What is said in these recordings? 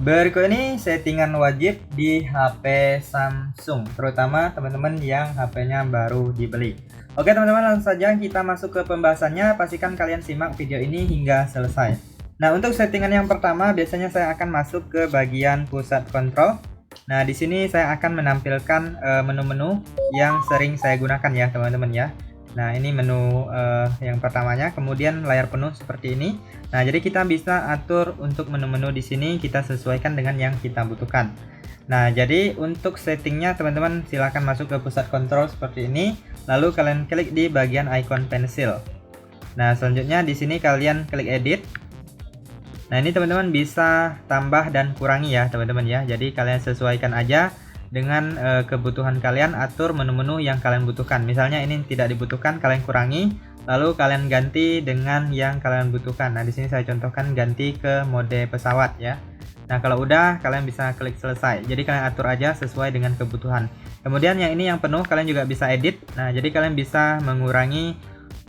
Berikut ini settingan wajib di HP Samsung, terutama teman-teman yang HP-nya baru dibeli. Oke teman-teman, langsung saja kita masuk ke pembahasannya. Pastikan kalian simak video ini hingga selesai. Nah, untuk settingan yang pertama biasanya saya akan masuk ke bagian pusat kontrol. Nah, di sini saya akan menampilkan menu-menu yang sering saya gunakan ya teman-teman ya. Nah, ini menu yang pertamanya, kemudian layar penuh seperti ini. Nah, jadi kita bisa atur untuk menu-menu di sini, kita sesuaikan dengan yang kita butuhkan. Nah, jadi untuk settingnya teman-teman silahkan masuk ke pusat kontrol seperti ini, lalu kalian klik di bagian icon pensil. Nah, selanjutnya di sini kalian klik edit. Nah, ini teman-teman bisa tambah dan kurangi ya teman-teman ya. Jadi kalian sesuaikan aja dengan kebutuhan kalian, atur menu-menu yang kalian butuhkan. Misalnya ini tidak dibutuhkan, kalian kurangi, lalu kalian ganti dengan yang kalian butuhkan. Nah, di sini saya contohkan ganti ke mode pesawat ya. Nah, kalau udah kalian bisa klik selesai. Jadi kalian atur aja sesuai dengan kebutuhan. Kemudian yang ini yang penuh kalian juga bisa edit. Nah, jadi kalian bisa mengurangi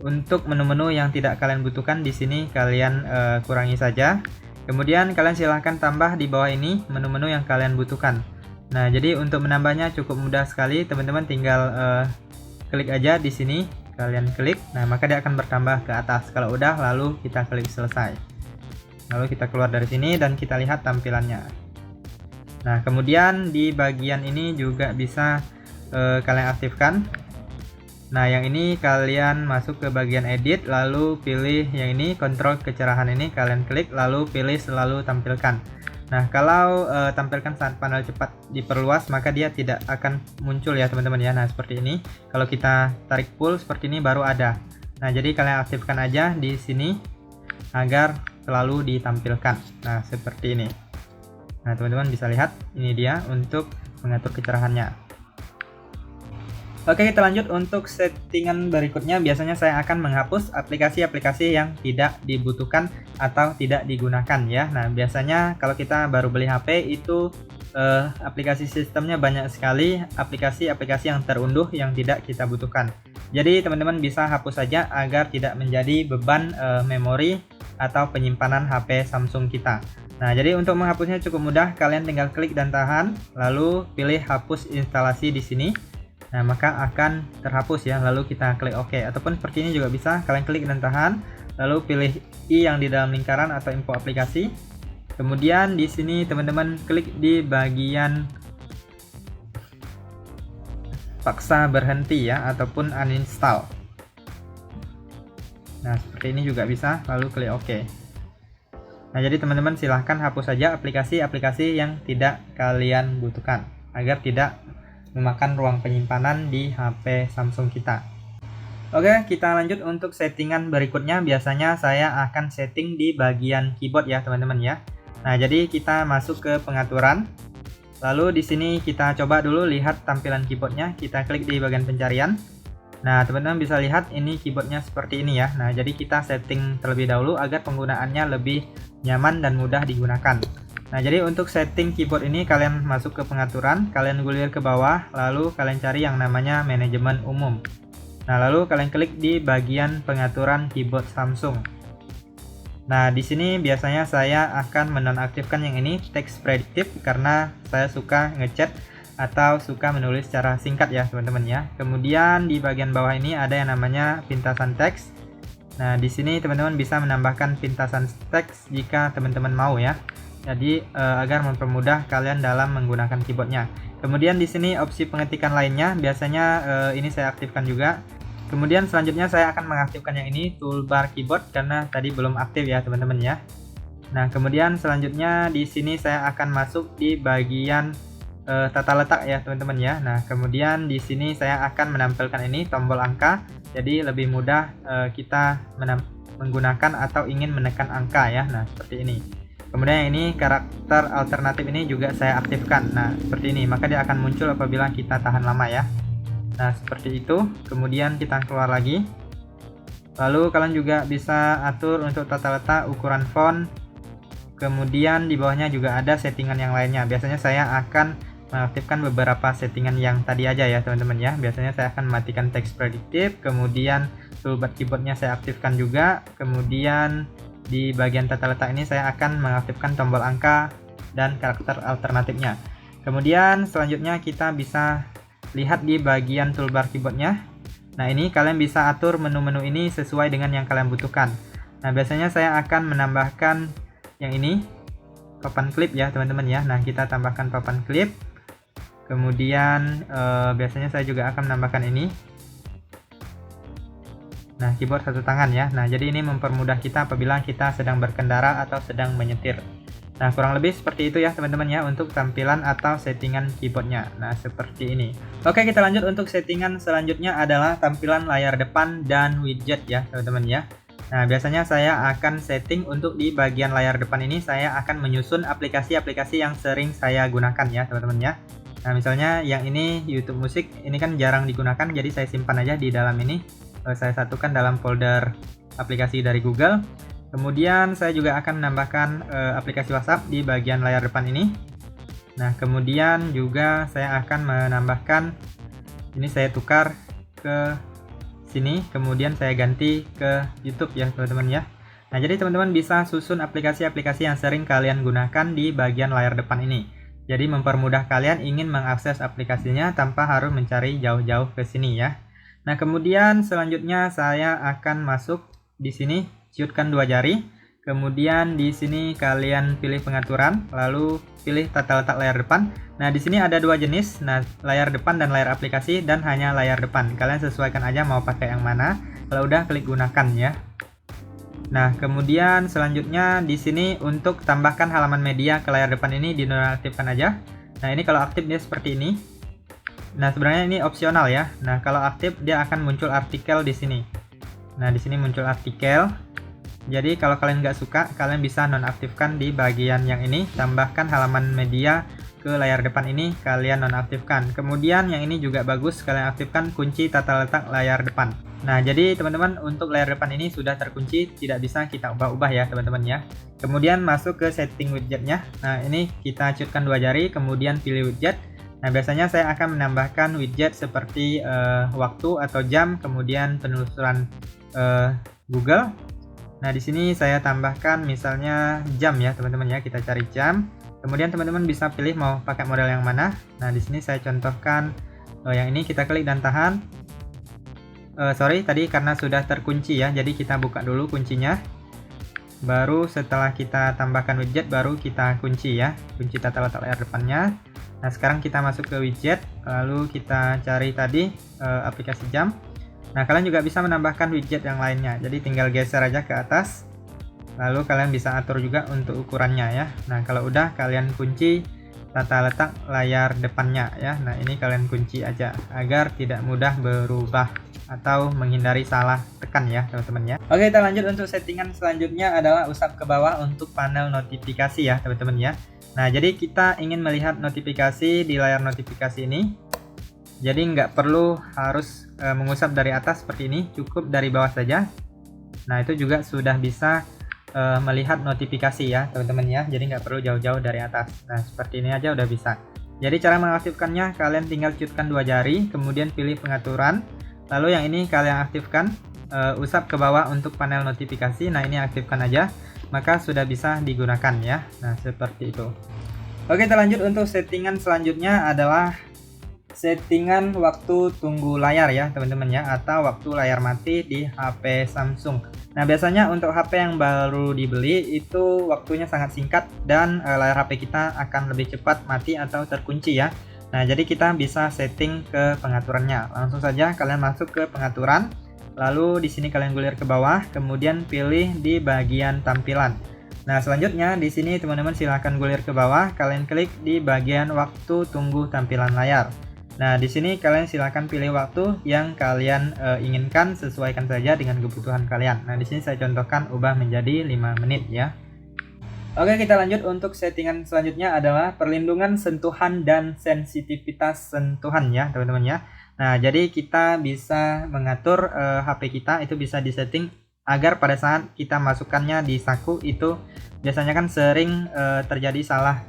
untuk menu-menu yang tidak kalian butuhkan. Di sini kalian kurangi saja. Kemudian kalian silahkan tambah di bawah ini menu-menu yang kalian butuhkan. Nah, jadi untuk menambahnya cukup mudah sekali, teman-teman tinggal klik aja di sini, kalian klik, nah maka dia akan bertambah ke atas. Kalau udah, lalu kita klik selesai. Lalu kita keluar dari sini dan kita lihat tampilannya. Nah, kemudian di bagian ini juga bisa kalian aktifkan. Nah, yang ini kalian masuk ke bagian edit, lalu pilih yang ini, kontrol kecerahan ini, kalian klik, lalu pilih selalu tampilkan. Nah, kalau tampilkan saat panel cepat diperluas, maka dia tidak akan muncul ya teman-teman ya. Nah, seperti ini. Kalau kita tarik full seperti ini baru ada. Nah, jadi kalian aktifkan aja di sini agar selalu ditampilkan. Nah, seperti ini. Nah, teman-teman bisa lihat, ini dia untuk mengatur kecerahannya. Oke, kita lanjut untuk settingan berikutnya. Biasanya saya akan menghapus aplikasi-aplikasi yang tidak dibutuhkan atau tidak digunakan ya. Nah, biasanya kalau kita baru beli HP itu aplikasi sistemnya banyak sekali, aplikasi-aplikasi yang terunduh yang tidak kita butuhkan. Jadi teman-teman bisa hapus saja agar tidak menjadi beban memori atau penyimpanan HP Samsung kita. Nah, jadi untuk menghapusnya cukup mudah, kalian tinggal klik dan tahan, lalu pilih hapus instalasi di sini. Nah, maka akan terhapus ya, lalu kita klik OK. Ataupun seperti ini juga bisa, kalian klik dan tahan, lalu pilih I yang di dalam lingkaran atau info aplikasi. Kemudian di sini teman-teman klik di bagian paksa berhenti ya, ataupun uninstall. Nah, seperti ini juga bisa, lalu klik OK. Nah, jadi teman-teman silahkan hapus saja aplikasi-aplikasi yang tidak kalian butuhkan, agar tidak memakan ruang penyimpanan di HP Samsung kita. Oke, kita lanjut untuk settingan berikutnya. Biasanya saya akan setting di bagian keyboard ya teman-teman ya. Nah, jadi kita masuk ke pengaturan. Lalu di sini kita coba dulu lihat tampilan keyboardnya. Kita klik di bagian pencarian. Nah, teman-teman bisa lihat ini keyboardnya seperti ini ya. Nah, jadi kita setting terlebih dahulu agar penggunaannya lebih nyaman dan mudah digunakan. Nah, jadi untuk setting keyboard ini kalian masuk ke pengaturan, kalian gulir ke bawah, lalu kalian cari yang namanya manajemen umum. Nah, lalu kalian klik di bagian pengaturan keyboard Samsung. Nah, di sini biasanya saya akan menonaktifkan yang ini, text predictive, karena saya suka ngechat atau suka menulis secara singkat ya teman-teman ya. Kemudian di bagian bawah ini ada yang namanya pintasan teks. Nah, di sini teman-teman bisa menambahkan pintasan teks jika teman-teman mau ya. Jadi agar mempermudah kalian dalam menggunakan keyboardnya. Kemudian di sini opsi pengetikan lainnya biasanya ini saya aktifkan juga. Kemudian selanjutnya saya akan mengaktifkan yang ini, toolbar keyboard, karena tadi belum aktif ya teman-teman ya. Nah, kemudian selanjutnya di sini saya akan masuk di bagian tata letak ya teman-teman ya. Nah, kemudian di sini saya akan menampilkan ini tombol angka. Jadi lebih mudah kita menggunakan atau ingin menekan angka ya. Nah, seperti ini. Kemudian ini karakter alternatif ini juga saya aktifkan. Nah, seperti ini, maka dia akan muncul apabila kita tahan lama ya. Nah, seperti itu. Kemudian kita keluar lagi. Lalu kalian juga bisa atur untuk tata letak, ukuran font. Kemudian di bawahnya juga ada settingan yang lainnya. Biasanya saya akan mengaktifkan beberapa settingan yang tadi aja ya teman-teman ya. Biasanya saya akan matikan text predictive, kemudian toolbar keyboardnya saya aktifkan juga. Kemudian di bagian tata letak ini saya akan mengaktifkan tombol angka dan karakter alternatifnya. Kemudian selanjutnya kita bisa lihat di bagian toolbar keyboardnya. Nah, ini kalian bisa atur menu-menu ini sesuai dengan yang kalian butuhkan. Nah, biasanya saya akan menambahkan yang ini, papan klip ya teman-teman ya. Nah, kita tambahkan papan klip. Kemudian biasanya saya juga akan menambahkan ini. Nah, keyboard satu tangan ya. Nah, jadi ini mempermudah kita apabila kita sedang berkendara atau sedang menyetir. Nah, kurang lebih seperti itu ya teman-teman ya untuk tampilan atau settingan keyboardnya. Nah, seperti ini. Oke, kita lanjut untuk settingan selanjutnya adalah tampilan layar depan dan widget ya teman-teman ya. Nah, biasanya saya akan setting untuk di bagian layar depan ini saya akan menyusun aplikasi-aplikasi yang sering saya gunakan ya teman-teman ya. Nah, misalnya yang ini YouTube Musik, ini kan jarang digunakan, jadi saya simpan aja di dalam ini. Saya satukan dalam folder aplikasi dari Google. Kemudian saya juga akan menambahkan aplikasi WhatsApp di bagian layar depan ini. Nah, kemudian juga saya akan menambahkan, ini saya tukar ke sini, kemudian saya ganti ke YouTube ya teman-teman ya. Nah, jadi teman-teman bisa susun aplikasi-aplikasi yang sering kalian gunakan di bagian layar depan ini. Jadi mempermudah kalian ingin mengakses aplikasinya tanpa harus mencari jauh-jauh ke sini ya. Nah, kemudian selanjutnya saya akan masuk di sini, ciutkan dua jari. Kemudian di sini kalian pilih pengaturan, lalu pilih tata letak layar depan. Nah, di sini ada dua jenis, nah layar depan dan layar aplikasi, dan hanya layar depan. Kalian sesuaikan aja mau pakai yang mana. Kalau udah klik gunakan ya. Nah, kemudian selanjutnya di sini untuk tambahkan halaman media ke layar depan ini dinonaktifkan aja. Nah, ini kalau aktif dia seperti ini. Nah, sebenarnya ini opsional ya. Nah, kalau aktif dia akan muncul artikel di sini. Nah, di sini muncul artikel. Jadi kalau kalian nggak suka, kalian bisa nonaktifkan di bagian yang ini. Tambahkan halaman media ke layar depan ini, kalian nonaktifkan. Kemudian yang ini juga bagus, kalian aktifkan kunci tata letak layar depan. Nah, jadi teman-teman untuk layar depan ini sudah terkunci, tidak bisa kita ubah-ubah ya teman-teman ya. Kemudian masuk ke setting widgetnya. Nah, ini kita ciutkan dua jari, kemudian pilih widget. Nah, biasanya saya akan menambahkan widget seperti waktu atau jam, kemudian penelusuran Google. Nah, di sini saya tambahkan misalnya jam ya teman-teman ya, kita cari jam. Kemudian teman-teman bisa pilih mau pakai model yang mana. Nah, di sini saya contohkan yang ini, kita klik dan tahan. Sorry, tadi karena sudah terkunci ya, jadi kita buka dulu kuncinya. Baru setelah kita tambahkan widget, baru kita kunci ya, kunci tata letak layar depannya. Nah, sekarang kita masuk ke widget, lalu kita cari tadi aplikasi jam. Nah, kalian juga bisa menambahkan widget yang lainnya, jadi tinggal geser aja ke atas. Lalu kalian bisa atur juga untuk ukurannya ya. Nah, kalau udah kalian kunci tata letak layar depannya ya. Nah, ini kalian kunci aja agar tidak mudah berubah atau menghindari salah tekan ya teman-teman ya. Oke, kita lanjut untuk settingan selanjutnya adalah usap ke bawah untuk panel notifikasi ya teman-teman ya. Nah, jadi kita ingin melihat notifikasi di layar notifikasi ini. Jadi nggak perlu harus mengusap dari atas seperti ini, cukup dari bawah saja. Nah, itu juga sudah bisa melihat notifikasi ya teman-teman ya. Jadi nggak perlu jauh-jauh dari atas. Nah, seperti ini aja udah bisa. Jadi cara mengaktifkannya, kalian tinggal ciutkan dua jari, kemudian pilih pengaturan. Lalu yang ini kalian aktifkan, usap ke bawah untuk panel notifikasi. Nah, ini aktifkan aja, maka sudah bisa digunakan ya. Nah, seperti itu. Oke, kita lanjut untuk settingan selanjutnya adalah settingan waktu tunggu layar ya teman-teman ya, atau waktu layar mati di HP Samsung. Nah, biasanya untuk HP yang baru dibeli itu waktunya sangat singkat dan layar HP kita akan lebih cepat mati atau terkunci ya. Nah, jadi kita bisa setting ke pengaturannya. Langsung saja kalian masuk ke pengaturan, lalu di sini kalian gulir ke bawah, kemudian pilih di bagian tampilan. Nah, selanjutnya di sini teman-teman silahkan gulir ke bawah, kalian klik di bagian waktu tunggu tampilan layar. Nah, di sini kalian silahkan pilih waktu yang kalian inginkan, sesuaikan saja dengan kebutuhan kalian. Nah, di sini saya contohkan ubah menjadi 5 menit ya. Oke, kita lanjut untuk settingan selanjutnya adalah perlindungan sentuhan dan sensitivitas sentuhan ya teman-teman ya. Nah, jadi kita bisa mengatur HP kita itu bisa disetting agar pada saat kita masukkannya di saku itu biasanya kan sering terjadi salah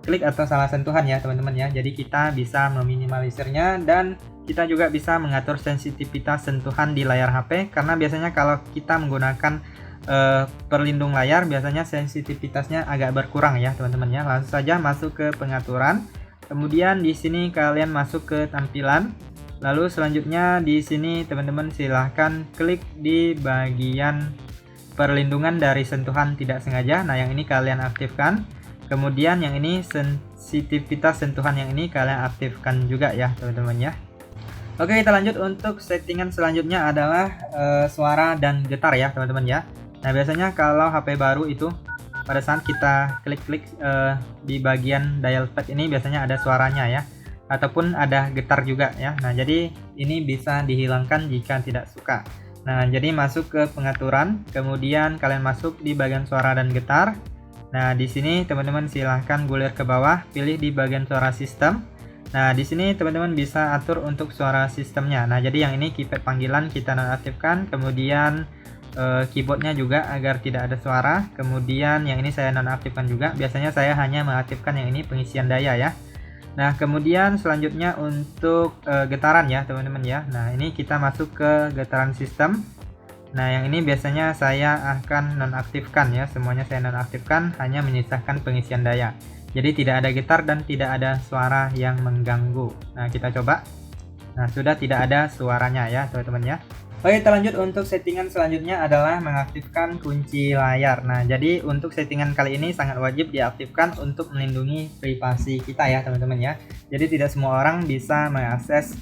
klik atau salah sentuhan ya teman-teman ya. Jadi kita bisa meminimalisirnya dan kita juga bisa mengatur sensitivitas sentuhan di layar HP, karena biasanya kalau kita menggunakan perlindung layar biasanya sensitivitasnya agak berkurang ya teman-teman ya. Langsung saja masuk ke pengaturan. Kemudian di sini kalian masuk ke tampilan. Lalu selanjutnya di sini teman-teman silahkan klik di bagian perlindungan dari sentuhan tidak sengaja. Nah, yang ini kalian aktifkan. Kemudian yang ini sensitivitas sentuhan, yang ini kalian aktifkan juga ya teman-teman ya. Oke, kita lanjut untuk settingan selanjutnya adalah suara dan getar ya teman-teman ya. Nah, biasanya kalau HP baru itu pada saat kita klik-klik di bagian dial pad ini biasanya ada suaranya ya, ataupun ada getar juga ya. Nah, jadi ini bisa dihilangkan jika tidak suka. Nah, jadi masuk ke pengaturan, kemudian kalian masuk di bagian suara dan getar. Nah, di sini teman-teman silahkan gulir ke bawah, pilih di bagian suara sistem. Nah, di sini teman-teman bisa atur untuk suara sistemnya. Nah, jadi yang ini keypad panggilan kita nonaktifkan, kemudian keyboardnya juga agar tidak ada suara. Kemudian yang ini saya nonaktifkan juga. Biasanya saya hanya mengaktifkan yang ini pengisian daya ya. Nah, kemudian selanjutnya untuk getaran ya teman-teman ya. Nah, ini kita masuk ke getaran sistem. Nah, yang ini biasanya saya akan nonaktifkan ya. Semuanya saya nonaktifkan, hanya menyisakan pengisian daya. Jadi tidak ada getar dan tidak ada suara yang mengganggu. Nah, kita coba. Nah, sudah tidak ada suaranya ya teman-teman ya. Oke, kita lanjut untuk settingan selanjutnya adalah mengaktifkan kunci layar. Nah, jadi untuk settingan kali ini sangat wajib diaktifkan untuk melindungi privasi kita ya teman-teman ya. Jadi tidak semua orang bisa mengakses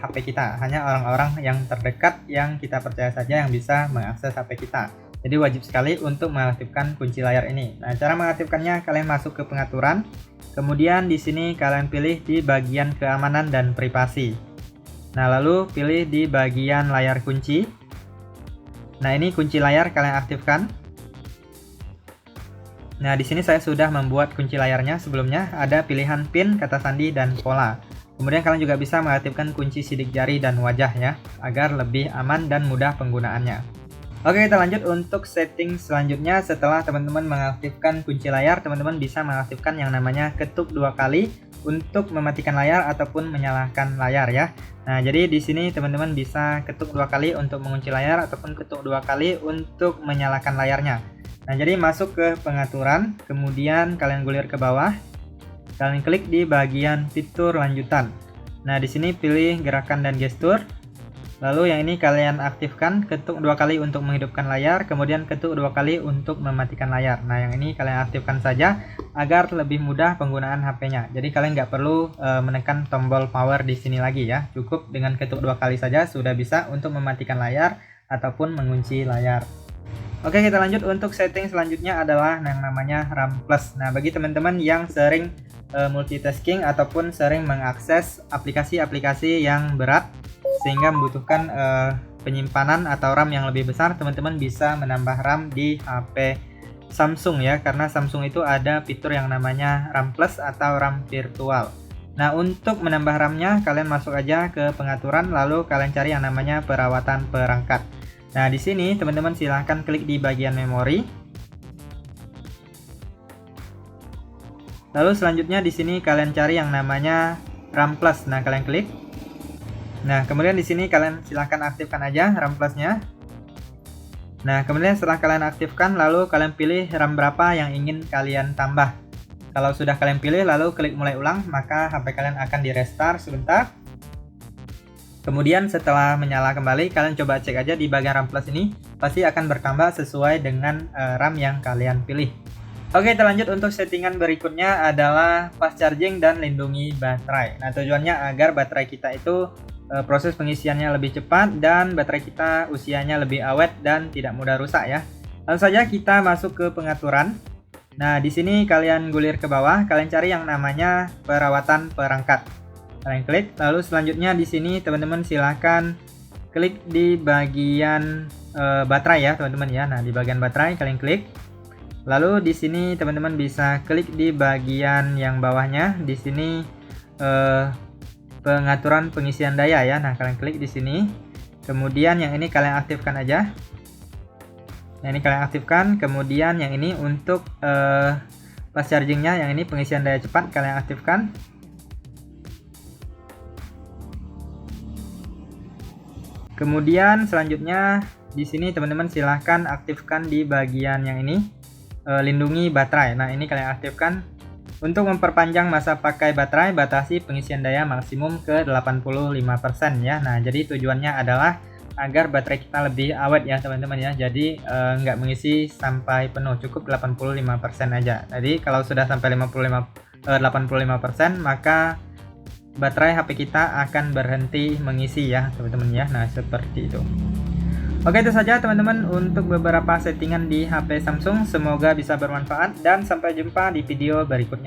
HP kita, hanya orang-orang yang terdekat yang kita percaya saja yang bisa mengakses HP kita. Jadi wajib sekali untuk mengaktifkan kunci layar ini. Nah, cara mengaktifkannya kalian masuk ke pengaturan, kemudian di sini kalian pilih di bagian keamanan dan privasi. Nah, lalu pilih di bagian layar kunci. Nah, ini kunci layar kalian aktifkan. Nah, di sini saya sudah membuat kunci layarnya. Sebelumnya ada pilihan pin, kata sandi, dan pola. Kemudian kalian juga bisa mengaktifkan kunci sidik jari dan wajah ya, agar lebih aman dan mudah penggunaannya. Oke, kita lanjut untuk setting selanjutnya. Setelah teman-teman mengaktifkan kunci layar, teman-teman bisa mengaktifkan yang namanya ketuk 2 kali untuk mematikan layar ataupun menyalakan layar ya. Nah, jadi di sini teman-teman bisa ketuk 2 kali untuk mengunci layar ataupun ketuk 2 kali untuk menyalakan layarnya. Nah, jadi masuk ke pengaturan, kemudian kalian gulir ke bawah. Kalian klik di bagian fitur lanjutan. Nah, di sini pilih gerakan dan gestur. Lalu yang ini kalian aktifkan, ketuk 2 kali untuk menghidupkan layar, kemudian ketuk 2 kali untuk mematikan layar. Nah, yang ini kalian aktifkan saja agar lebih mudah penggunaan HP-nya. Jadi kalian nggak perlu menekan tombol power di sini lagi ya. Cukup dengan ketuk 2 kali saja sudah bisa untuk mematikan layar ataupun mengunci layar. Oke, kita lanjut untuk setting selanjutnya adalah yang namanya RAM Plus. Nah, bagi teman-teman yang sering multitasking ataupun sering mengakses aplikasi-aplikasi yang berat sehingga membutuhkan penyimpanan atau RAM yang lebih besar, teman-teman bisa menambah RAM di HP Samsung ya, karena Samsung itu ada fitur yang namanya RAM Plus atau RAM virtual. Nah, untuk menambah RAM-nya kalian masuk aja ke pengaturan, lalu kalian cari yang namanya perawatan perangkat. Nah, di sini teman-teman silahkan klik di bagian memori. Lalu selanjutnya di sini kalian cari yang namanya RAM Plus. Nah, kalian klik. Nah, kemudian di sini kalian silahkan aktifkan aja RAM Plus-nya. Nah, kemudian setelah kalian aktifkan, lalu kalian pilih RAM berapa yang ingin kalian tambah. Kalau sudah kalian pilih, lalu klik mulai ulang, maka HP kalian akan di restart sebentar. Kemudian setelah menyala kembali, kalian coba cek aja di bagian RAM Plus ini, pasti akan bertambah sesuai dengan RAM yang kalian pilih. Oke, kita lanjut untuk settingan berikutnya adalah fast charging dan lindungi baterai. Nah, tujuannya agar baterai kita itu proses pengisiannya lebih cepat dan baterai kita usianya lebih awet dan tidak mudah rusak ya. Langsung saja kita masuk ke pengaturan. Nah, di sini kalian gulir ke bawah, kalian cari yang namanya perawatan perangkat. Kalian klik, lalu selanjutnya di sini teman-teman silahkan klik di bagian baterai ya, teman-teman ya. Nah, di bagian baterai kalian klik. Lalu di sini teman-teman bisa klik di bagian yang bawahnya. Di sini pengaturan pengisian daya ya. Nah, kalian klik di sini. Kemudian yang ini kalian aktifkan aja. Nah, ini kalian aktifkan. Kemudian yang ini untuk fast chargingnya, yang ini pengisian daya cepat kalian aktifkan. Kemudian selanjutnya di sini teman-teman silahkan aktifkan di bagian yang ini, lindungi baterai. Nah, ini kalian aktifkan. Untuk memperpanjang masa pakai baterai, batasi pengisian daya maksimum ke 85% ya. Nah, jadi tujuannya adalah agar baterai kita lebih awet ya teman-teman ya. Jadi nggak mengisi sampai penuh, cukup 85% aja. Jadi kalau sudah sampai 85%, maka baterai HP kita akan berhenti mengisi ya teman-teman ya. Nah, seperti itu. Oke, itu saja teman-teman untuk beberapa settingan di HP Samsung. Semoga bisa bermanfaat dan sampai jumpa di video berikutnya.